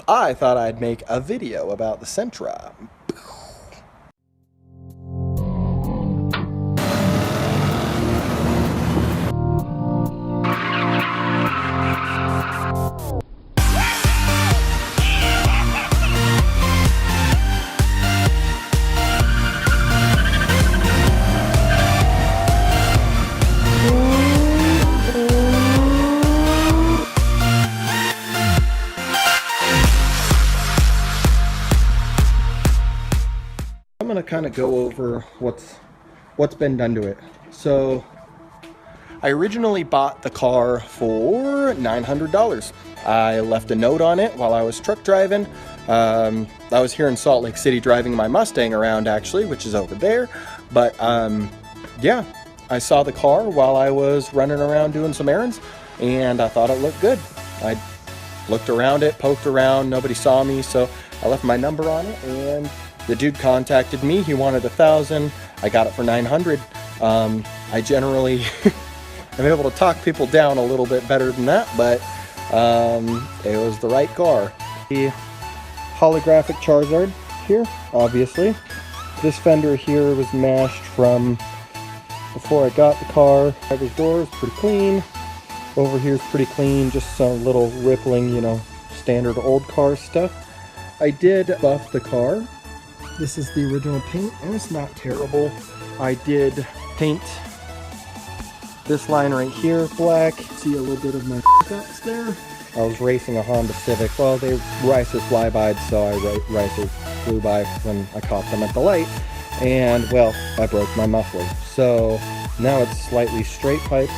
I thought I'd make a video about the Sentra. I'm gonna kind of go over what's been done to it. So I originally bought the car for $900. I left a note on it while I was truck driving. I was here in Salt Lake City driving my Mustang around, actually, which is over there. But yeah, I saw the car while I was running around doing some errands, and I thought it looked good. I looked around it, poked around, nobody saw me, so I left my number on it, and the dude contacted me. He wanted $1,000. I got it for $900. I generally am able to talk people down a little bit better than that, but it was the right car. The holographic Charizard here, obviously. This fender here was mashed from before I got the car. Driver's door is pretty clean. Over here is pretty clean, just some little rippling, you know, standard old car stuff. I did buff the car. This is the original paint, and it's not terrible. I did paint this line right here black. See a little bit of my ups there. I was racing a Honda Civic. Well, they Ricer flyby'd, so Ricer flew by when I caught them at the light. And, well, I broke my muffler. So now it's slightly straight piped.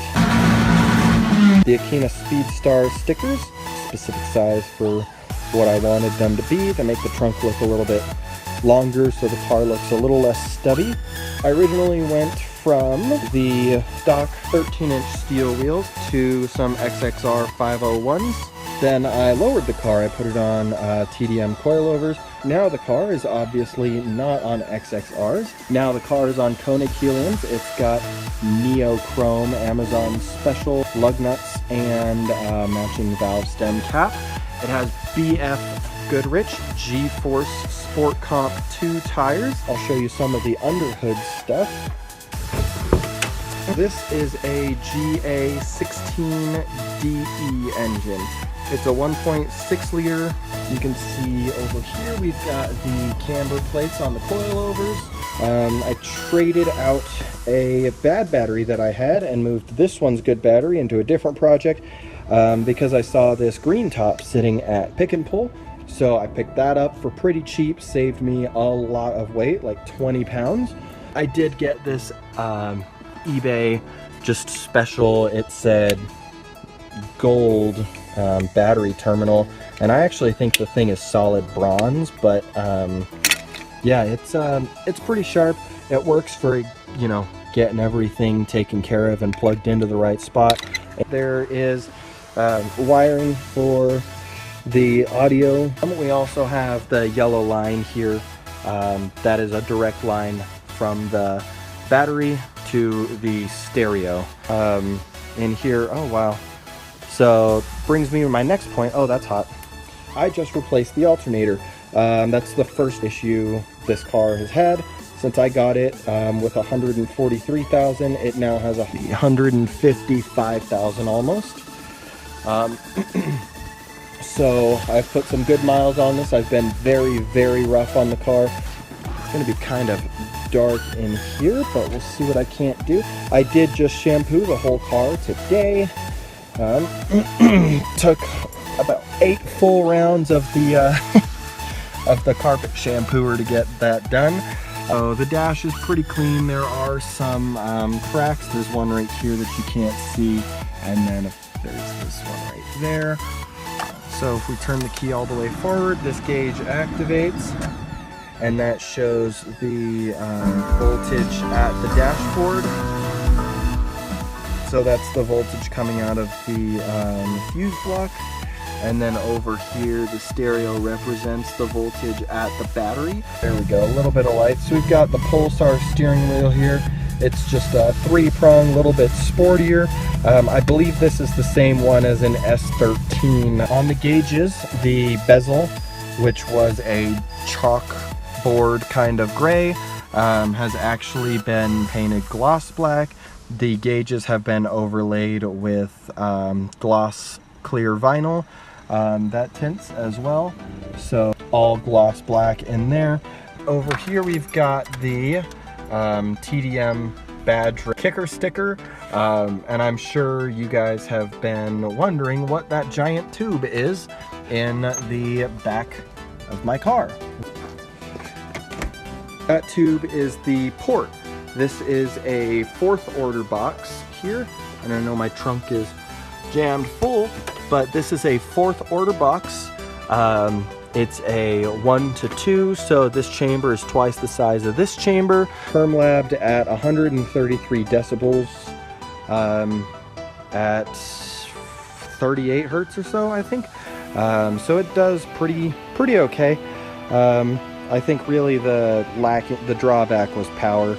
The Akina Speedstar stickers, specific size for what I wanted them to be, to make the trunk look a little bit longer so the car looks a little less stubby. I originally went from the stock 13-inch steel wheels to some XXR 501s. Then I lowered the car. I put it on TDM coilovers. Now the car is obviously not on XXRs. Now the car is on Koenig heliums. It's got Neo Chrome Amazon special lug nuts and matching valve stem cap. It has BF Goodrich G-Force Sport Comp 2 tires. I'll show you some of the underhood stuff. This is a GA16DE engine. It's a 1.6 liter. You can see over here we've got the camber plates on the coilovers. I traded out a bad battery that I had and moved this one's good battery into a different project because I saw this green top sitting at Pick and Pull. So I picked that up for pretty cheap, saved me a lot of weight, like 20 pounds. I did get this eBay just special. It said gold battery terminal, and I actually think the thing is solid bronze, but yeah, it's pretty sharp. It works for, you know, getting everything taken care of and plugged into the right spot. There is wiring for the audio. We also have the yellow line here. That is a direct line from the battery to the stereo. In here, oh wow. So brings me to my next point. Oh, that's hot. I just replaced the alternator. That's the first issue this car has had. Since I got it with 143,000, it now has 155,000 almost. So I've put some good miles on this. I've been very, very rough on the car. It's going to be kind of dark in here, but we'll see what I can't do. I did just shampoo the whole car today. Took about 8 full rounds of the of the carpet shampooer to get that done. Oh, the dash is pretty clean. There are some cracks. There's one right here that you can't see, and then there's this one right there. So if we turn the key all the way forward, this gauge activates, and that shows the voltage at the dashboard. So that's the voltage coming out of the fuse block. And then over here, the stereo represents the voltage at the battery. There we go, a little bit of light. So we've got the Pulsar steering wheel here. It's just a 3-prong, little bit sportier. I believe this is the same one as an S13. On the gauges, the bezel, which was a chalkboard kind of gray, has actually been painted gloss black. The gauges have been overlaid with gloss clear vinyl that tints as well, so all gloss black in there. Over here we've got the TDM badge kicker sticker, and I'm sure you guys have been wondering what that giant tube is in the back of my car. That tube is the port. This is a 4th order box here, and I know my trunk is jammed full, but this is a 4th order box. It's a 1 to 2, so this chamber is twice the size of this chamber. Firm labbed at 133 decibels at 38 hertz or so, I think. So it does pretty okay. I think really the drawback was power.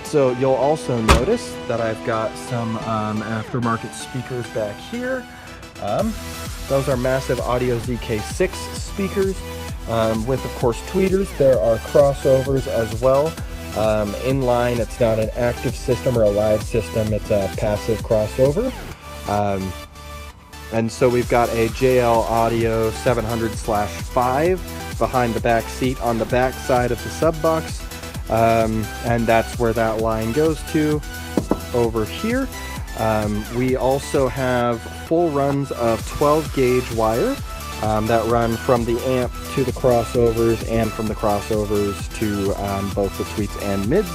So you'll also notice that I've got some aftermarket speakers back here. Those are massive Audio ZK6 speakers with, of course, tweeters. There are crossovers as well. Inline, it's not an active system or a live system, it's a passive crossover. And so we've got a JL Audio 700/5 behind the back seat on the back side of the sub box. And that's where that line goes to over here. We also have full runs of 12 gauge wire that run from the amp to the crossovers and from the crossovers to both the tweets and mids.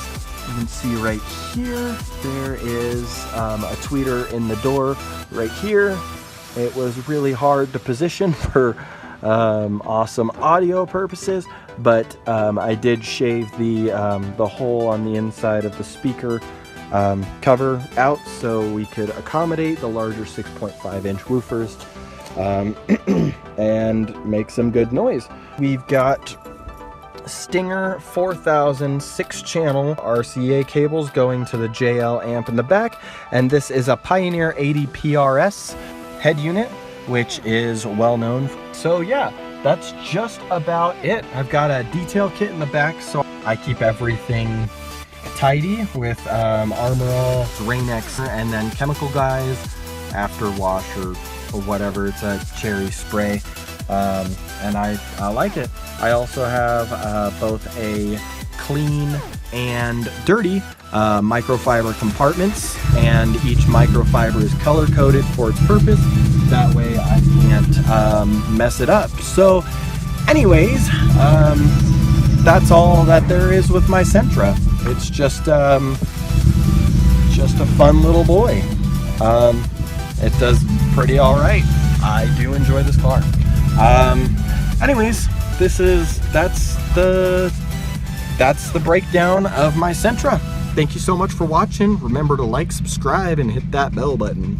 You can see right here, there is a tweeter in the door right here. It was really hard to position for awesome audio purposes, but I did shave the hole on the inside of the speaker cover out so we could accommodate the larger 6.5 inch woofers and make some good noise. We've got Stinger 4000 6-channel RCA cables going to the JL amp in the back, and this is a Pioneer 80 PRS head unit, which is well known. So yeah, that's just about it. I've got a detail kit in the back, so I keep everything tidy with Armor All, Rain-X, and then Chemical Guys after wash or whatever. It's a cherry spray, and I like it. I also have both a clean and dirty microfiber compartments, and each microfiber is color coded for its purpose. That way I can't mess it up. So anyways, that's all that there is with my Sentra. It's just a fun little boy. It does pretty all right. I do enjoy this car. Anyways, that's the breakdown of my Sentra. Thank you so much for watching. Remember to like, subscribe, and hit that bell button.